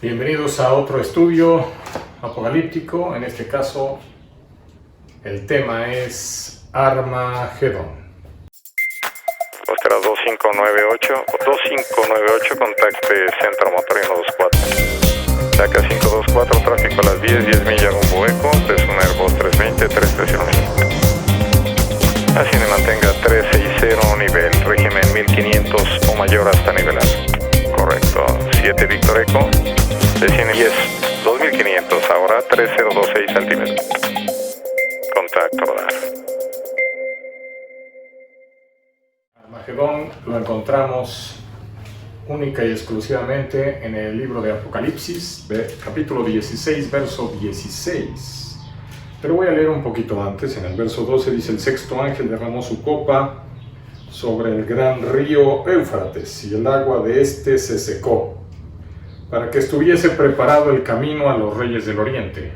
Bienvenidos a otro estudio apocalíptico. En este caso, el tema es Armagedón. Oscar 2598, contacte Centro Motor 124. Saca 524, tráfico a las 10 millas rumbo Eco, es un Airbus 320, 330. Así me mantenga 360 nivel, régimen 1500 o mayor hasta nivelar. Correcto, 7 Víctor Eco, desciende 10, 2500, ahora 3026 altímetro. Contacto, radar. Armagedón lo encontramos única y exclusivamente en el libro de Apocalipsis, capítulo 16, verso 16. Pero voy a leer un poquito antes. En el verso 12 dice: el sexto ángel derramó su copa sobre el gran río Éufrates, y el agua de éste se secó, para que estuviese preparado el camino a los reyes del oriente.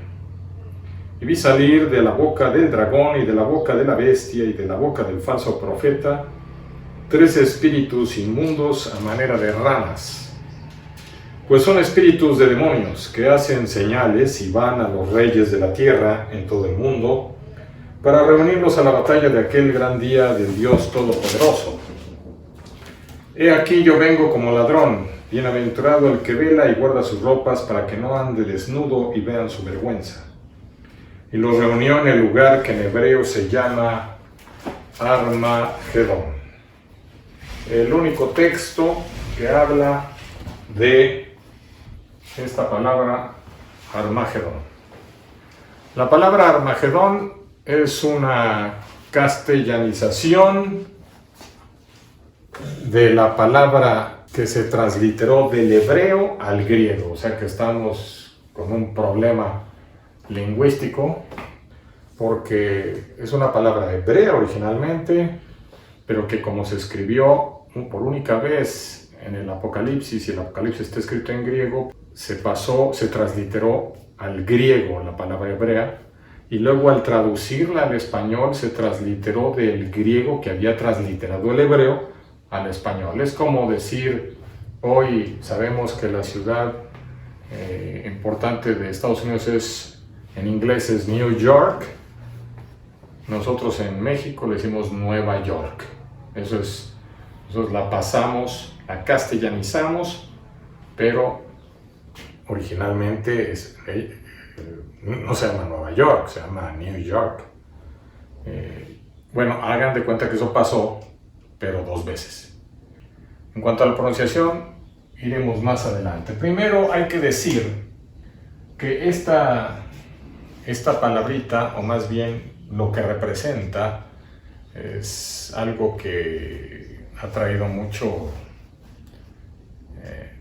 Y vi salir de la boca del dragón y de la boca de la bestia y de la boca del falso profeta 3 espíritus inmundos a manera de ranas, pues son espíritus de demonios que hacen señales y van a los reyes de la tierra en todo el mundo para reunirlos a la batalla de aquel gran día del Dios Todopoderoso. He aquí yo vengo como ladrón, bienaventurado el que vela y guarda sus ropas para que no ande desnudo y vean su vergüenza. Y los reunió en el lugar que en hebreo se llama Armagedón. El único texto que habla de esta palabra Armagedón. La palabra Armagedón es una castellanización de la palabra que se transliteró del hebreo al griego, o sea que estamos con un problema lingüístico porque es una palabra hebrea originalmente, pero que como se escribió por única vez en el Apocalipsis, y el Apocalipsis está escrito en griego, se transliteró al griego la palabra hebrea, y luego al traducirla al español se transliteró del griego que había transliterado el hebreo al español. Es como decir, hoy sabemos que la ciudad importante de Estados Unidos en inglés es New York. Nosotros en México le decimos Nueva York. Nosotros la pasamos, la castellanizamos, pero originalmente no se llama Nueva York, se llama New York. Bueno, hagan de cuenta que eso pasó, pero 2 veces. En cuanto a la pronunciación, iremos más adelante. Primero hay que decir que esta palabrita, o más bien lo que representa, es algo que ha traído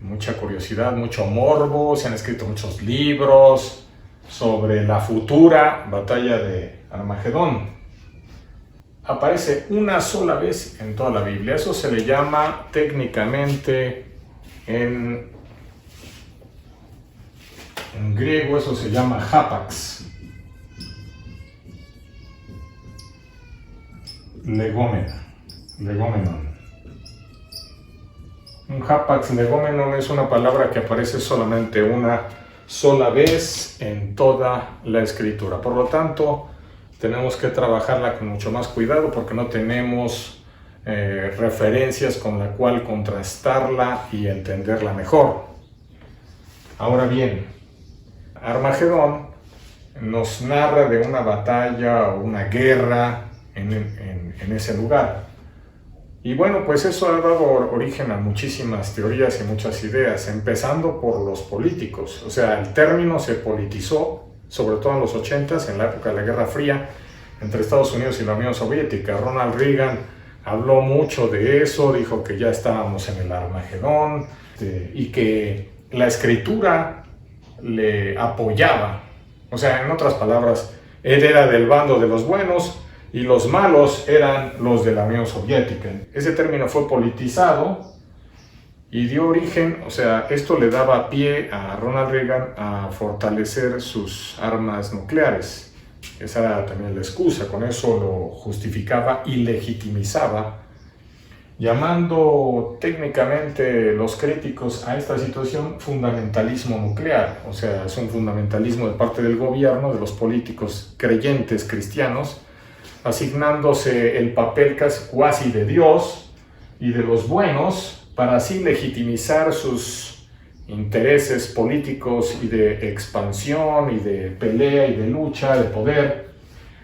mucha curiosidad, mucho morbo. Se han escrito muchos libros sobre la futura batalla de Armagedón. Aparece una sola vez en toda la Biblia. Eso se le llama técnicamente en griego, eso se llama hapax legomenon. Un hapax legomenon es una palabra que aparece solamente una sola vez en toda la escritura. Por lo tanto, tenemos que trabajarla con mucho más cuidado porque no tenemos referencias con la cual contrastarla y entenderla mejor. Ahora bien, Armagedón nos narra de una batalla o una guerra en ese lugar. Y bueno, pues eso ha dado origen a muchísimas teorías y muchas ideas, empezando por los políticos. O sea, el término se politizó, sobre todo en los 80s, en la época de la Guerra Fría, entre Estados Unidos y la Unión Soviética. Ronald Reagan habló mucho de eso, dijo que ya estábamos en el Armagedón, y que la escritura le apoyaba. O sea, en otras palabras, él era del bando de los buenos y los malos eran los de la Unión Soviética. Ese término fue politizado y dio origen, o sea, esto le daba pie a Ronald Reagan a fortalecer sus armas nucleares. Esa era también la excusa, con eso lo justificaba y legitimizaba llamando técnicamente los críticos a esta situación fundamentalismo nuclear. O sea, es un fundamentalismo de parte del gobierno, de los políticos creyentes cristianos, asignándose el papel cuasi de Dios y de los buenos para así legitimizar sus intereses políticos y de expansión y de pelea y de lucha, de poder,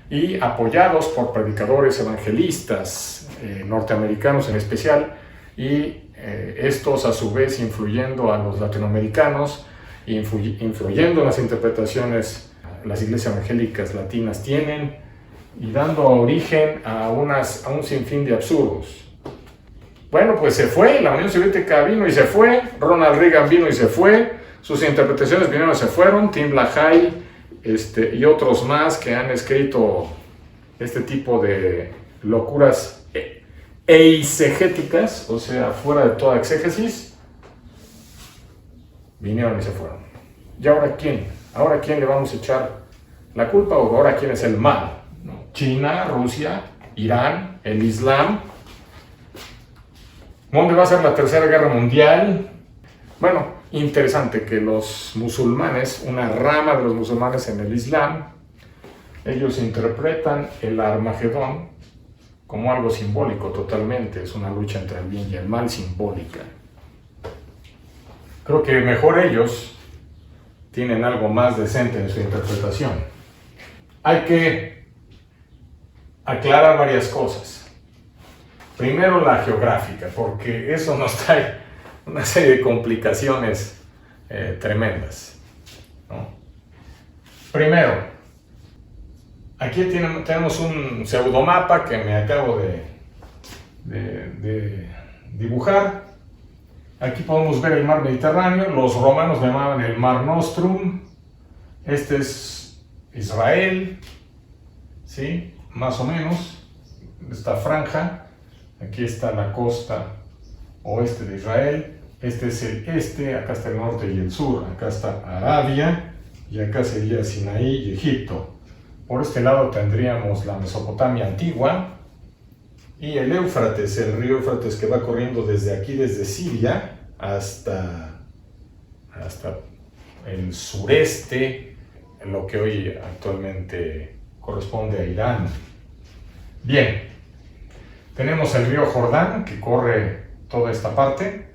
y apoyados por predicadores evangelistas norteamericanos en especial, y estos a su vez influyendo a los latinoamericanos, influyendo en las interpretaciones las iglesias evangélicas latinas tienen, y dando origen a un sinfín de absurdos. Bueno, pues se fue, la Unión Soviética vino y se fue, Ronald Reagan vino y se fue, sus interpretaciones vinieron y se fueron, Tim LaHaye y otros más que han escrito este tipo de locuras eisegéticas, o sea, fuera de toda exégesis, vinieron y se fueron. ¿Y ahora quién? ¿Ahora quién le vamos a echar la culpa o ahora quién es el mal? China, Rusia, Irán, el Islam. ¿Dónde va a ser la Tercera Guerra Mundial? Bueno, interesante que los musulmanes, una rama de los musulmanes en el Islam, ellos interpretan el Armagedón como algo simbólico totalmente. Es una lucha entre el bien y el mal simbólica. Creo que mejor ellos tienen algo más decente en su interpretación. Hay que aclarar varias cosas. Primero, la geográfica, porque eso nos trae una serie de complicaciones tremendas, ¿no? Primero, aquí tenemos un pseudomapa que me acabo de dibujar. Aquí podemos ver el mar Mediterráneo. Los romanos llamaban el Mar Nostrum. Este es Israel, ¿sí? Más o menos, esta franja. Aquí está la costa oeste de Israel. Este es el este, acá está el norte y el sur. Acá está Arabia y acá sería Sinaí y Egipto. Por este lado tendríamos la Mesopotamia antigua y el Éufrates, el río Éufrates que va corriendo desde aquí, desde Siria hasta el sureste, lo que hoy actualmente corresponde a Irán. Bien, tenemos el río Jordán que corre toda esta parte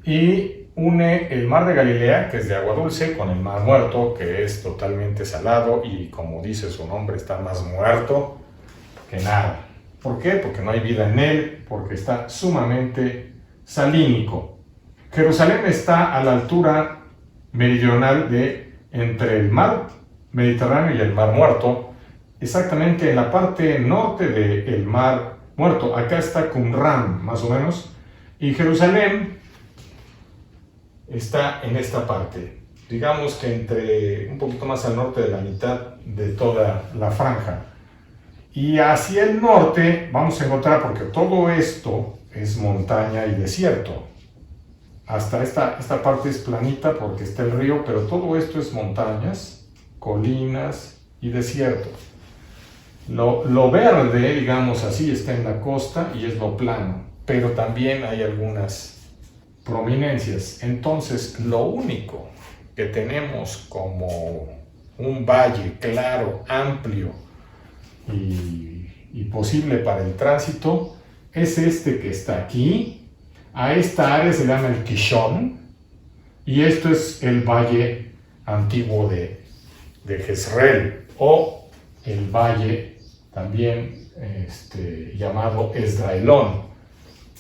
y une el mar de Galilea, que es de agua dulce, con el mar Muerto, que es totalmente salado y, como dice su nombre, está más muerto que nada. ¿Por qué? Porque no hay vida en él, porque está sumamente salínico. Jerusalén está a la altura meridional entre el mar Mediterráneo y el mar Muerto, exactamente en la parte norte del mar Muerto. Acá está Qumran, más o menos, y Jerusalén está en esta parte, digamos que un poquito más al norte de la mitad de toda la franja. Y hacia el norte vamos a encontrar, porque todo esto es montaña y desierto. Hasta esta parte es planita porque está el río, pero todo esto es montañas, colinas y desierto. Lo verde, digamos así, está en la costa y es lo plano, pero también hay algunas prominencias. Entonces, lo único que tenemos como un valle claro, amplio y posible para el tránsito es este que está aquí. A esta área se llama el Kishon y esto es el valle antiguo de Jezreel, o el valle también llamado Esdraelón.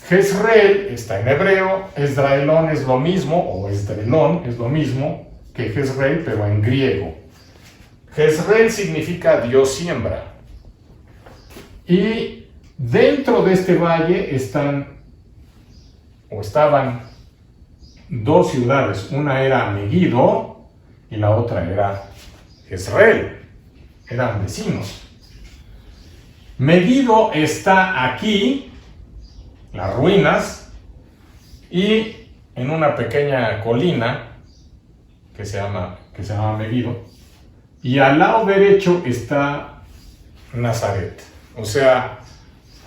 Jezreel está en hebreo, Esdraelón es lo mismo, o Esdraelón es lo mismo que Jezreel, pero en griego. Jezreel significa Dios siembra. Y dentro de este valle estaban dos ciudades. Una era Megiddo y la otra era Jezreel. Eran vecinos. Megiddo está aquí, las ruinas, y en una pequeña colina que se llama Megiddo, y al lado derecho está Nazaret. O sea,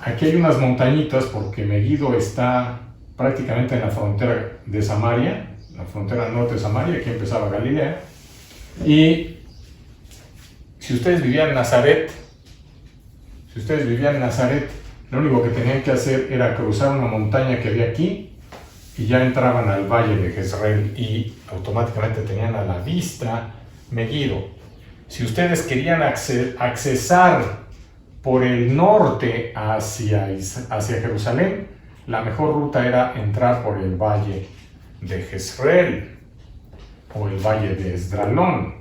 Aquí hay unas montañitas porque Megiddo está prácticamente en la frontera de Samaria, la frontera norte de Samaria, aquí empezaba Galilea. Y si ustedes vivían en Nazaret, lo único que tenían que hacer era cruzar una montaña que había aquí y ya entraban al valle de Jezreel y automáticamente tenían a la vista Megiddo. Si ustedes querían accesar por el norte hacia Jerusalén, la mejor ruta era entrar por el valle de Jezreel o el valle de Esdraelón.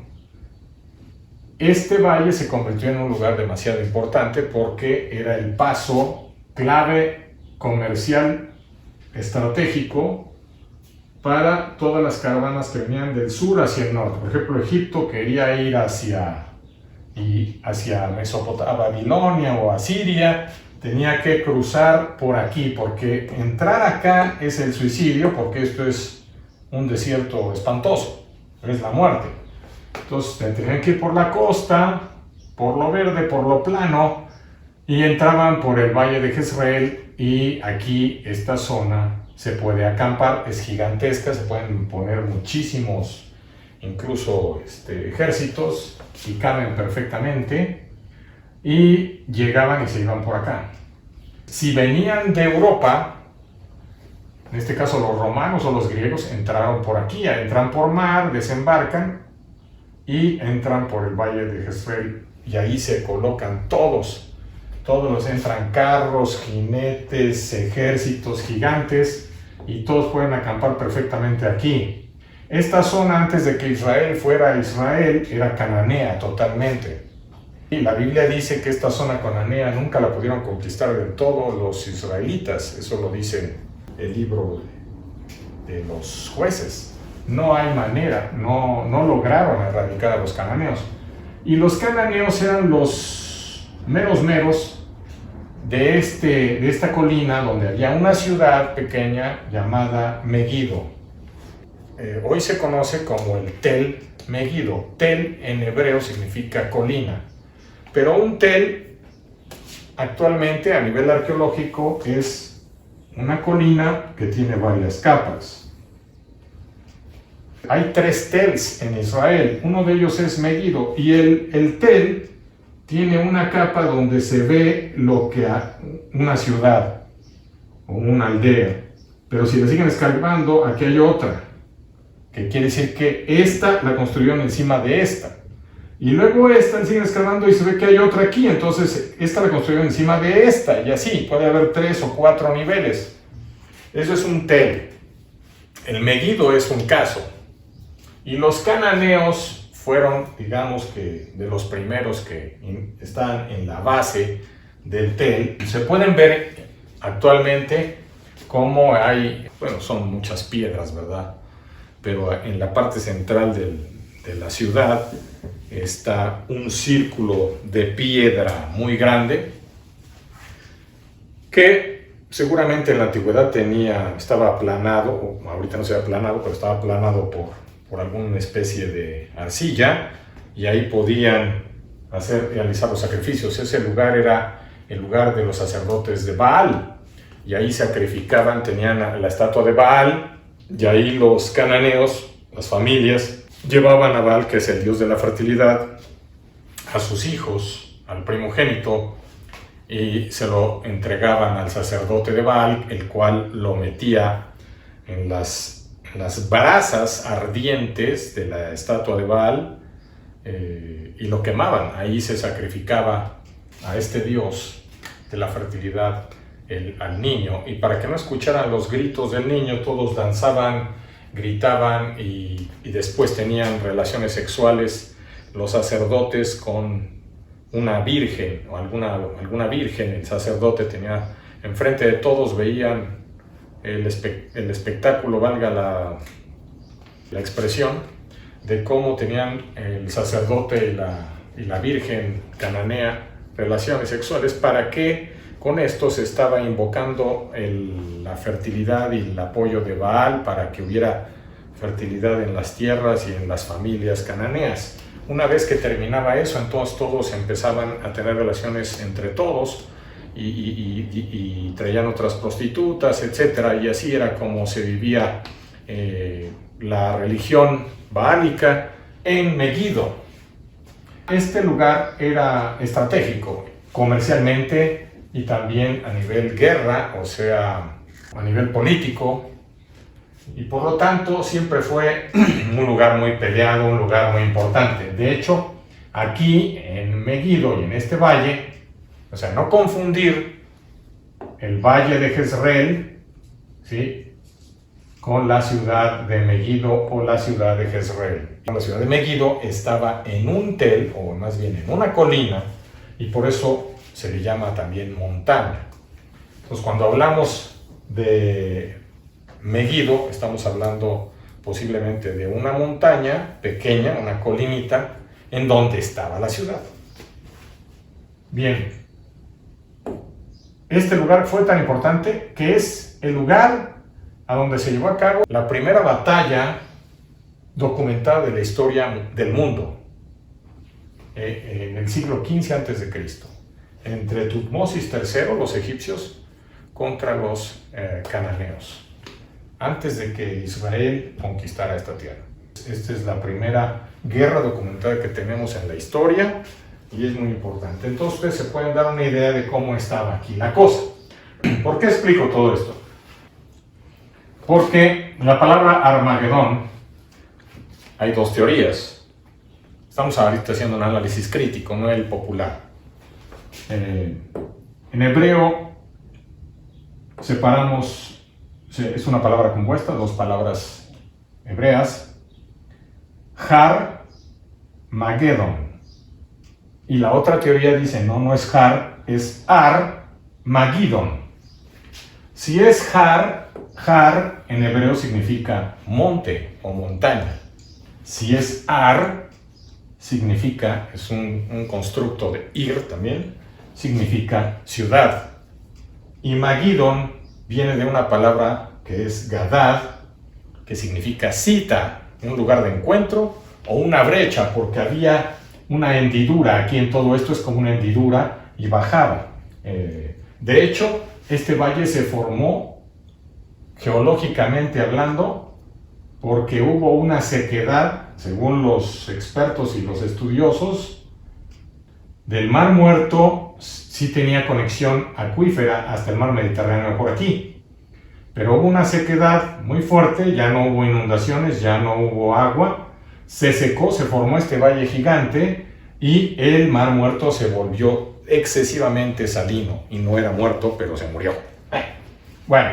Este valle se convirtió en un lugar demasiado importante porque era el paso clave comercial estratégico para todas las caravanas que venían del sur hacia el norte. Por ejemplo, Egipto quería ir hacia Mesopotamia, Babilonia o Asiria, tenía que cruzar por aquí, porque entrar acá es el suicidio, porque esto es un desierto espantoso, es la muerte. Entonces tenían que ir por la costa, por lo verde, por lo plano, y entraban por el valle de Jezreel, y aquí esta zona se puede acampar, es gigantesca, se pueden poner muchísimos, incluso ejércitos, y caben perfectamente, y llegaban y se iban por acá. Si venían de Europa, en este caso los romanos o los griegos, entraron por aquí, entran por mar, desembarcan y entran por el valle de Jezreel, y ahí se colocan todos entran carros, jinetes, ejércitos gigantes, y todos pueden acampar perfectamente aquí. Esta zona, antes de que Israel fuera Israel, era cananea totalmente. Y la Biblia dice que esta zona cananea nunca la pudieron conquistar del todo los israelitas. Eso lo dice el libro de los Jueces. No hay manera, no lograron erradicar a los cananeos. Y los cananeos eran los meros de esta colina, donde había una ciudad pequeña llamada Megiddo. Hoy se conoce como el Tel Megiddo. Tel en hebreo significa colina, pero un tel actualmente a nivel arqueológico es una colina que tiene varias capas. Hay 3 tels en Israel, uno de ellos es Megiddo, y el tel tiene una capa donde se ve una ciudad o una aldea, pero si le siguen escarbando, aquí hay otra, que quiere decir que esta la construyeron encima de esta, y luego esta le siguen escarbando y se ve que hay otra aquí, entonces esta la construyeron encima de esta, y así puede haber 3 o 4 niveles. Eso es un tel. El Megiddo es un caso, y los cananeos fueron, digamos que, de los primeros que están en la base del tel. Se pueden ver actualmente cómo hay, son muchas piedras, ¿verdad? Pero en la parte central de la ciudad está un círculo de piedra muy grande que seguramente en la antigüedad estaba aplanado, o ahorita no se ha aplanado, pero estaba aplanado por alguna especie de arcilla, y ahí podían realizar los sacrificios. Ese lugar era el lugar de los sacerdotes de Baal, y ahí sacrificaban, tenían la estatua de Baal, y ahí los cananeos, las familias, llevaban a Baal, que es el dios de la fertilidad, a sus hijos, al primogénito, y se lo entregaban al sacerdote de Baal, el cual lo metía en las brasas ardientes de la estatua de Baal, y lo quemaban. Ahí se sacrificaba a este dios de la fertilidad al niño, y para que no escucharan los gritos del niño, todos danzaban, gritaban, y después tenían relaciones sexuales los sacerdotes con una virgen o alguna virgen. El sacerdote tenía enfrente de todos, veían el espectáculo, valga la expresión, de cómo tenían el sacerdote y la virgen cananea relaciones sexuales, para que con esto se estaba invocando la fertilidad y el apoyo de Baal, para que hubiera fertilidad en las tierras y en las familias cananeas. Una vez que terminaba eso, entonces todos empezaban a tener relaciones entre todos, y traían otras prostitutas, etc. Y así era como se vivía la religión baálica en Megiddo. Este lugar era estratégico comercialmente y también a nivel guerra, o sea, a nivel político, y por lo tanto siempre fue un lugar muy peleado, un lugar muy importante. De hecho, aquí en Megiddo y en este valle, o sea, no confundir el valle de Jezreel, ¿sí?, con la ciudad de Megiddo o la ciudad de Jezreel. La ciudad de Megiddo estaba en un tel, o más bien en una colina, y por eso se le llama también montaña. Entonces, cuando hablamos de Megiddo, estamos hablando posiblemente de una montaña pequeña, una colinita, en donde estaba la ciudad. Bien, este lugar fue tan importante que es el lugar a donde se llevó a cabo la primera batalla documentada de la historia del mundo, en el siglo XV a.C., entre Tutmosis III, los egipcios, contra los cananeos, antes de que Israel conquistara esta tierra. Esta es la primera guerra documentada que tenemos en la historia y es muy importante. Entonces ustedes se pueden dar una idea de cómo estaba aquí la cosa. ¿Por qué explico todo esto? Porque la palabra Armagedón, hay dos teorías. Estamos ahorita haciendo un análisis crítico, no el popular. En hebreo separamos, es una palabra compuesta, dos palabras hebreas, Har, Magedón. Y la otra teoría dice, no es Har, es Ar, Magidón. Si es Har en hebreo significa monte o montaña. Si es Ar, significa, es un constructo de Ir también, significa ciudad. Y Magidón viene de una palabra que es Gadad, que significa cita, un lugar de encuentro o una brecha, porque había una hendidura. Aquí en todo esto es como una hendidura y bajaba. De hecho, este valle se formó geológicamente hablando porque hubo una sequedad, según los expertos y los estudiosos, del Mar Muerto. Sí tenía conexión acuífera hasta el mar Mediterráneo por aquí, pero hubo una sequedad muy fuerte, ya no hubo inundaciones, ya no hubo agua, se secó, se formó este valle gigante y el Mar Muerto se volvió excesivamente salino y no era muerto, pero se murió. Bueno,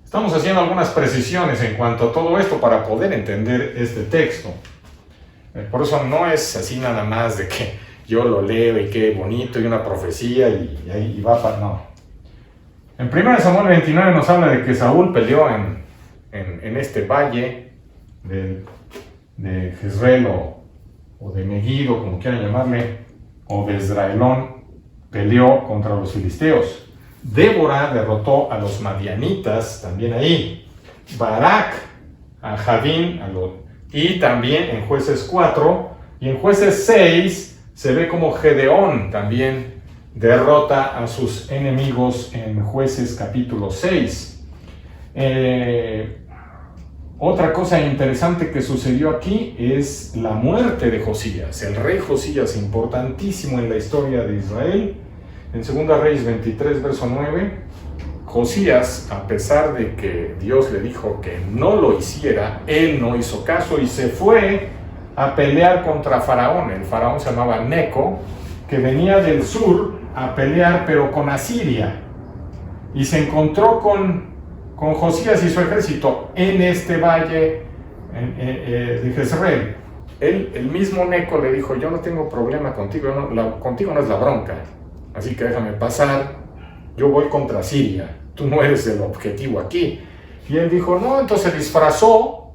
estamos haciendo algunas precisiones en cuanto a todo esto para poder entender este texto. Por eso no es así nada más de que yo lo leo y qué bonito y una profecía y va para... No. En 1 Samuel 29 nos habla de que Saúl peleó en este valle de Jezreel o de Megiddo, como quieran llamarle, o de Israelón, peleó contra los filisteos. Débora derrotó a los madianitas también ahí. Barak a Javín, y también en Jueces 4 y en Jueces 6 se ve como Gedeón también derrota a sus enemigos en Jueces capítulo 6. Otra cosa interesante que sucedió aquí es la muerte de Josías, el rey Josías, importantísimo en la historia de Israel. En 2 Reyes 23, verso 9, Josías, a pesar de que Dios le dijo que no lo hiciera, él no hizo caso y se fue a pelear contra Faraón. El faraón se llamaba Neco, que venía del sur a pelear, pero con Asiria, y se encontró con Josías y su ejército en este valle de Jezreel. El mismo Neco le dijo, yo no tengo problema contigo, contigo no es la bronca, así que déjame pasar, yo voy contra Siria, tú no eres el objetivo aquí. Y él dijo, no, entonces se disfrazó,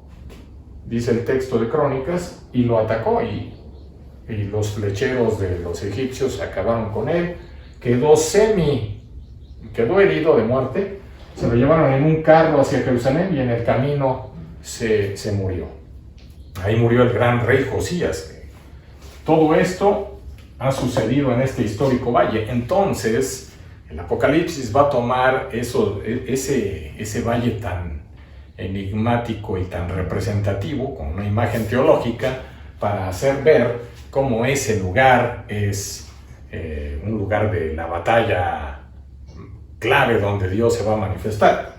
dice el texto de Crónicas, y lo atacó, y los flecheros de los egipcios acabaron con él, quedó herido de muerte, se lo llevaron en un carro hacia Jerusalén y en el camino se murió. Ahí murió el gran rey Josías. Todo esto ha sucedido en este histórico valle. Entonces, El Apocalipsis va a tomar ese valle tan enigmático y tan representativo, con una imagen teológica, para hacer ver cómo ese lugar es un lugar de la batalla clave donde Dios se va a manifestar.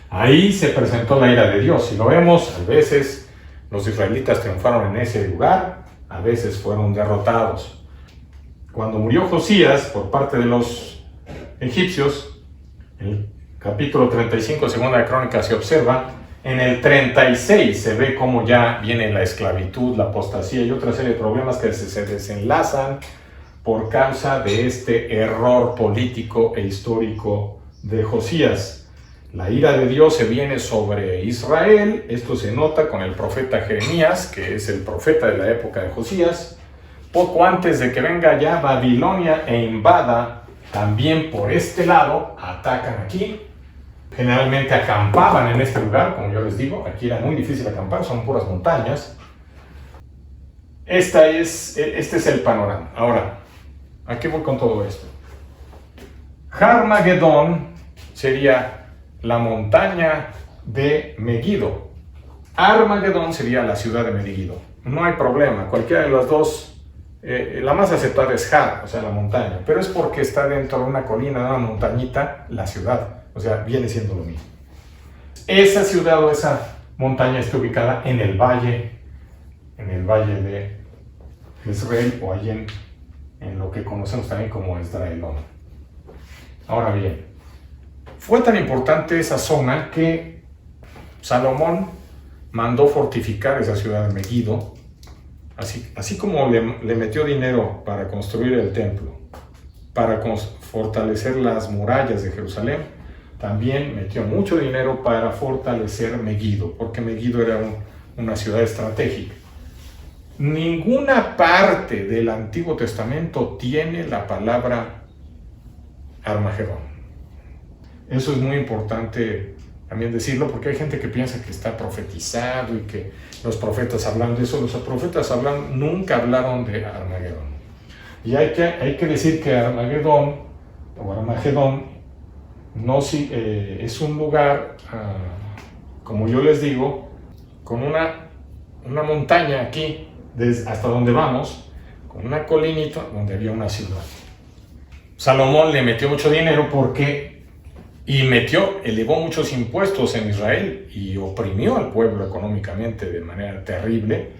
Ahí se presentó la ira de Dios. Si lo vemos, a veces los israelitas triunfaron en ese lugar, a veces fueron derrotados. Cuando murió Josías por parte de los egipcios, en el capítulo 35, segunda de Crónicas, se observa, en el 36 se ve cómo ya viene la esclavitud, la apostasía y otra serie de problemas que se desenlazan por causa de este error político e histórico de Josías. La ira de Dios se viene sobre Israel. Esto se nota con el profeta Jeremías, que es el profeta de la época de Josías. Poco antes de que venga ya Babilonia e invada, también por este lado, atacan aquí. Generalmente acampaban en este lugar, como yo les digo. Aquí era muy difícil acampar, son puras montañas. Este es el panorama. Ahora, ¿a qué voy con todo esto? Armagedón sería la montaña de Megiddo. Armagedón sería la ciudad de Megiddo. No hay problema, cualquiera de las dos, la más aceptada es Har, o sea, la montaña, pero es porque está dentro de una colina, de una montañita, la ciudad, o sea, viene siendo lo mismo. Esa ciudad o esa montaña está ubicada en el valle de Israel, o allí en lo que conocemos también como Esdraelón. Ahora bien, fue tan importante esa zona que Salomón mandó fortificar esa ciudad de Megiddo, así como le metió dinero para construir el templo, para fortalecer las murallas de Jerusalén, también metió mucho dinero para fortalecer Megiddo, porque Megiddo era una ciudad estratégica. Ninguna parte del Antiguo Testamento tiene la palabra Armagedón. Eso es muy importante también decirlo, porque hay gente que piensa que está profetizado y que los profetas hablan de eso. Los profetas nunca hablaron de Armagedón. Y hay que decir que Armagedón es un lugar, como yo les digo, con una montaña aquí, hasta donde vamos, con una colinita donde había una ciudad. Salomón le metió mucho dinero elevó muchos impuestos en Israel y oprimió al pueblo económicamente de manera terrible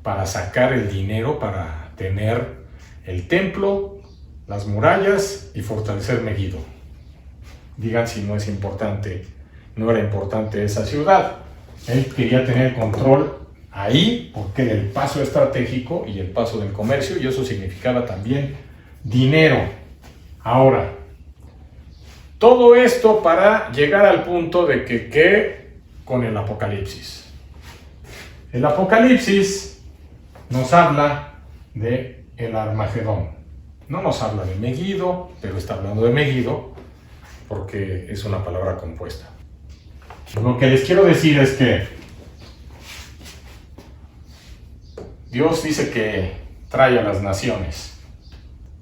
para sacar el dinero para tener el templo, las murallas y fortalecer Megiddo. Digan si no era importante esa ciudad. Él quería tener control ahí porque era el paso estratégico y el paso del comercio, y eso significaba también dinero. Ahora, todo esto para llegar al punto de que con el Apocalipsis. El Apocalipsis nos habla de el Armagedón. No nos habla de Megiddo, pero está hablando de Megiddo porque es una palabra compuesta. Lo que les quiero decir es que Dios dice que trae a las naciones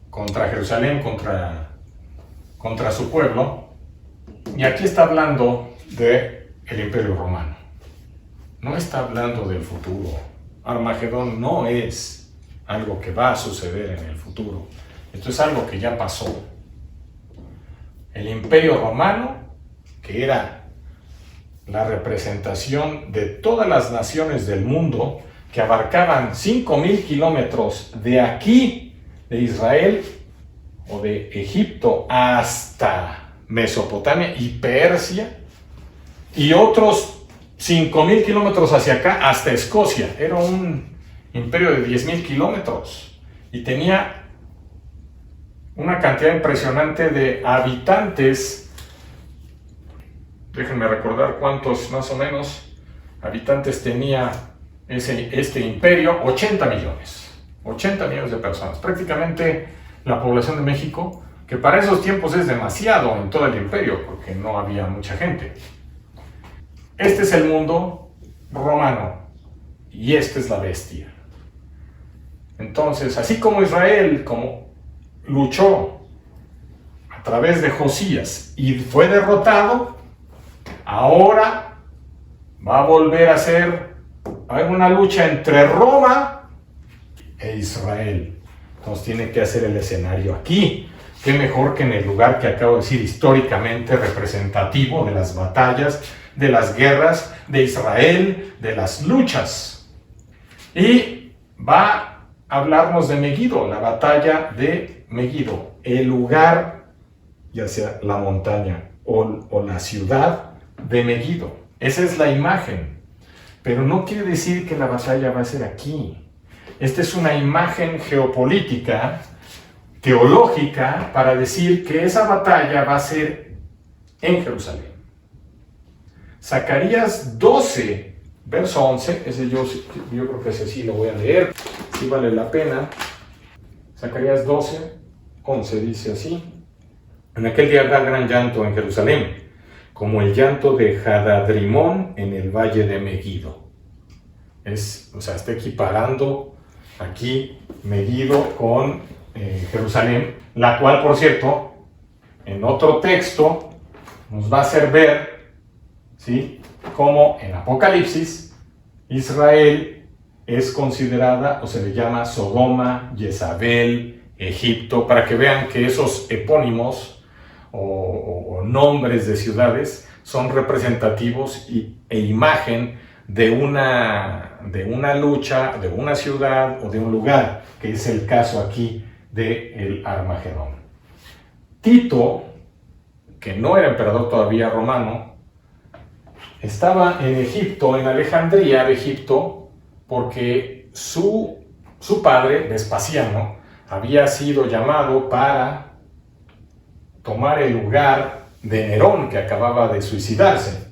contra Jerusalén, contra su pueblo, y aquí está hablando del Imperio Romano. No está hablando del futuro. Armagedón no es algo que va a suceder en el futuro. Esto es algo que ya pasó. El Imperio Romano, que era la representación de todas las naciones del mundo, que abarcaban 5,000 kilómetros de aquí, de Israel o de Egipto hasta Mesopotamia y Persia, y otros 5,000 kilómetros hacia acá hasta Escocia. Era un imperio de 10,000 kilómetros y tenía una cantidad impresionante de habitantes. Déjenme recordar cuántos más o menos habitantes tenía este imperio. 80 millones de personas, prácticamente la población de México, que para esos tiempos es demasiado en todo el imperio porque no había mucha gente. Este es el mundo romano y esta es la bestia. Entonces, así como Israel luchó a través de Josías y fue derrotado, ahora va a volver a ser una lucha entre Roma e Israel. Entonces tiene que hacer el escenario aquí. Qué mejor que en el lugar que acabo de decir, históricamente representativo de las batallas, de las guerras de Israel, de las luchas. Y va a hablarnos de Megiddo, la batalla de Megiddo, el lugar, ya sea la montaña o la ciudad de Megiddo. Esa es la imagen, pero no quiere decir que la batalla va a ser aquí. Esta es una imagen geopolítica, teológica, para decir que esa batalla va a ser en Jerusalén. Zacarías 12, verso 11, ese yo creo que ese sí lo voy a leer, sí vale la pena. Zacarías 12, 11 dice así: en aquel día habrá gran llanto en Jerusalén, como el llanto de Hadadrimón en el valle de Megiddo. Está equiparando aquí Megiddo con Jerusalén, la cual, por cierto, en otro texto nos va a hacer ver, ¿sí?, cómo en Apocalipsis Israel es considerada o se le llama Sodoma, Jezabel, Egipto, para que vean que esos epónimos o nombres de ciudades son representativos e imagen de una lucha, de una ciudad o de un lugar, que es el caso aquí del Armagedón. Tito, que no era emperador todavía romano, estaba en Egipto, en Alejandría de Egipto, porque su padre, Vespasiano, había sido llamado para tomar el lugar de Nerón, que acababa de suicidarse.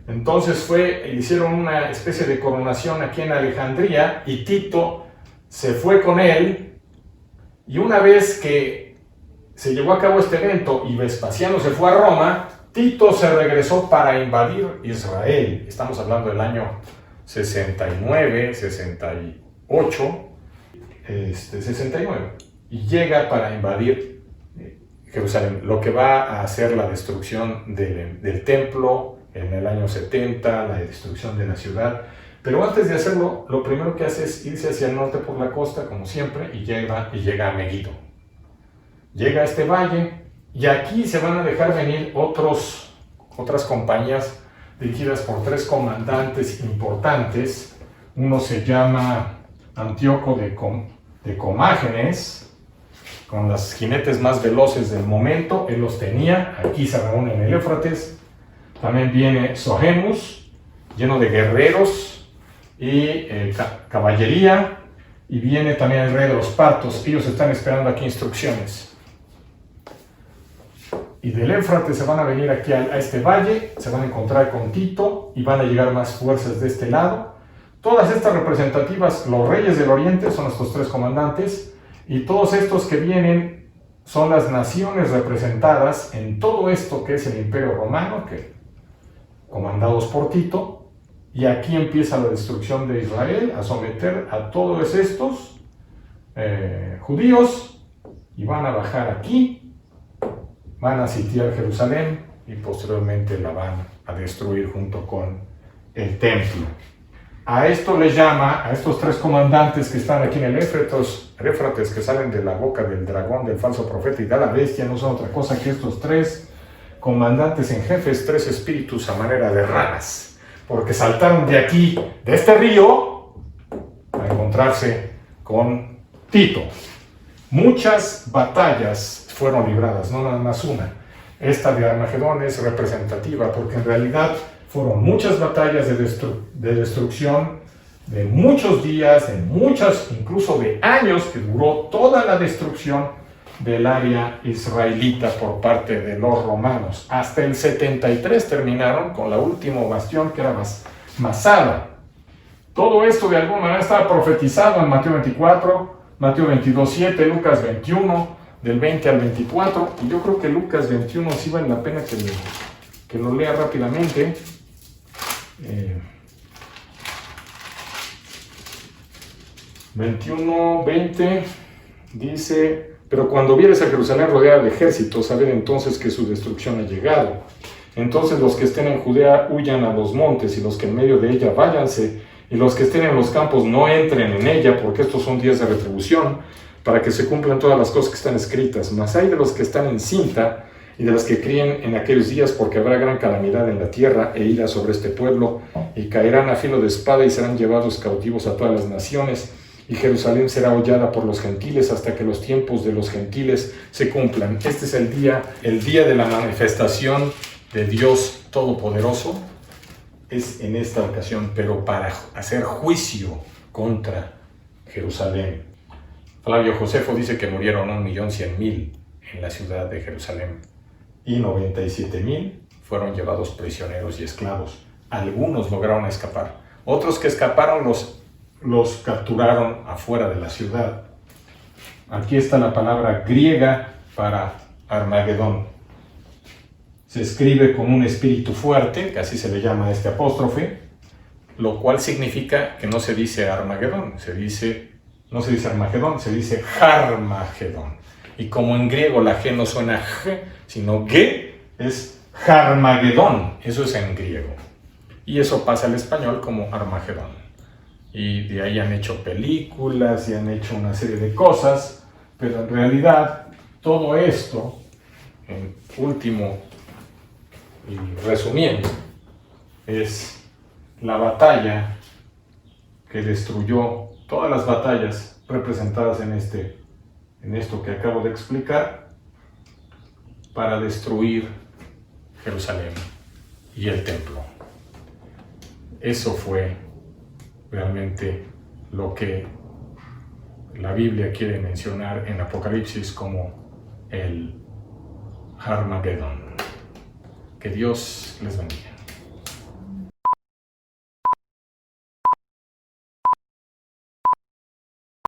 Entonces hicieron una especie de coronación aquí en Alejandría y Tito se fue con él, y una vez que se llevó a cabo este evento y Vespasiano se fue a Roma, Tito se regresó para invadir Israel. Estamos hablando del año 69, 68, 69, y llega para invadir Jerusalén, lo que va a hacer la destrucción del templo en el año 70, la destrucción de la ciudad. Pero antes de hacerlo, lo primero que hace es irse hacia el norte por la costa, como siempre, y llega a Megiddo. Llega a este valle, y aquí se van a dejar venir otras compañías dirigidas por 3 comandantes importantes. Uno se llama Antíoco de Comágenes, con los jinetes más veloces del momento. Él los tenía, aquí se reúnen en el Éufrates. También viene Sohemus, lleno de guerreros y caballería, y viene también el rey de los partos. Ellos están esperando aquí instrucciones. Y del Éufrates se van a venir aquí a este valle, se van a encontrar con Tito y van a llegar más fuerzas de este lado. Todas estas representativas, los reyes del oriente, son estos 3 comandantes, y todos estos que vienen son las naciones representadas en todo esto que es el Imperio Romano, comandados por Tito, y aquí empieza la destrucción de Israel, a someter a todos estos judíos, y van a bajar aquí, van a sitiar Jerusalén y posteriormente la van a destruir junto con el templo. A esto le llama, a estos 3 comandantes que están aquí en el Éufrates, que salen de la boca del dragón, del falso profeta y de la bestia, no son otra cosa que estos 3 comandantes en jefes, 3 espíritus a manera de ranas, porque saltaron de aquí, de este río, a encontrarse con Tito. Muchas batallas fueron libradas, no nada más una. Esta de Armagedón es representativa porque en realidad fueron muchas batallas de destrucción, de muchos días, de muchas, incluso de años, que duró toda la destrucción del área israelita por parte de los romanos. Hasta el 73 terminaron con la última bastión, que era Masada. Todo esto de alguna manera estaba profetizado en Mateo 24, Mateo 22, 7, Lucas 21, del 20 al 24, y yo creo que Lucas 21 sí vale la pena que lo lea rápidamente. 21, 20, Dice, pero cuando vieres a Jerusalén rodeada de ejércitos, sabed entonces que su destrucción ha llegado. Entonces los que estén en Judea huyan a los montes, y los que en medio de ella váyanse, y los que estén en los campos no entren en ella, porque estos son días de retribución, para que se cumplan todas las cosas que están escritas. Mas hay de los que están en cinta, y de los que críen en aquellos días, porque habrá gran calamidad en la tierra, e ira sobre este pueblo, y caerán a filo de espada, y serán llevados cautivos a todas las naciones, y Jerusalén será hollada por los gentiles, hasta que los tiempos de los gentiles se cumplan. Este es el día de la manifestación de Dios Todopoderoso, es en esta ocasión, pero para hacer juicio contra Jerusalén. Flavio Josefo dice que murieron 1.100.000 en la ciudad de Jerusalén, y 97.000 fueron llevados prisioneros y esclavos. Algunos lograron escapar. Otros que escaparon los capturaron afuera de la ciudad. Aquí está la palabra griega para Armagedón. Se escribe con un espíritu fuerte, que así se le llama a este apóstrofe, lo cual significa que no se dice Armagedón, no se dice Armagedón, se dice Harmagedón. Y como en griego la G no suena G, sino G, es Harmagedón, eso es en griego. Y eso pasa al español como Armagedón. Y de ahí han hecho películas y han hecho una serie de cosas, pero en realidad todo esto, en último y resumiendo, es la batalla que destruyó todas las batallas representadas en esto que acabo de explicar, para destruir Jerusalén y el templo. Eso fue realmente lo que la Biblia quiere mencionar en Apocalipsis como el Harmagedón. Que Dios les bendiga.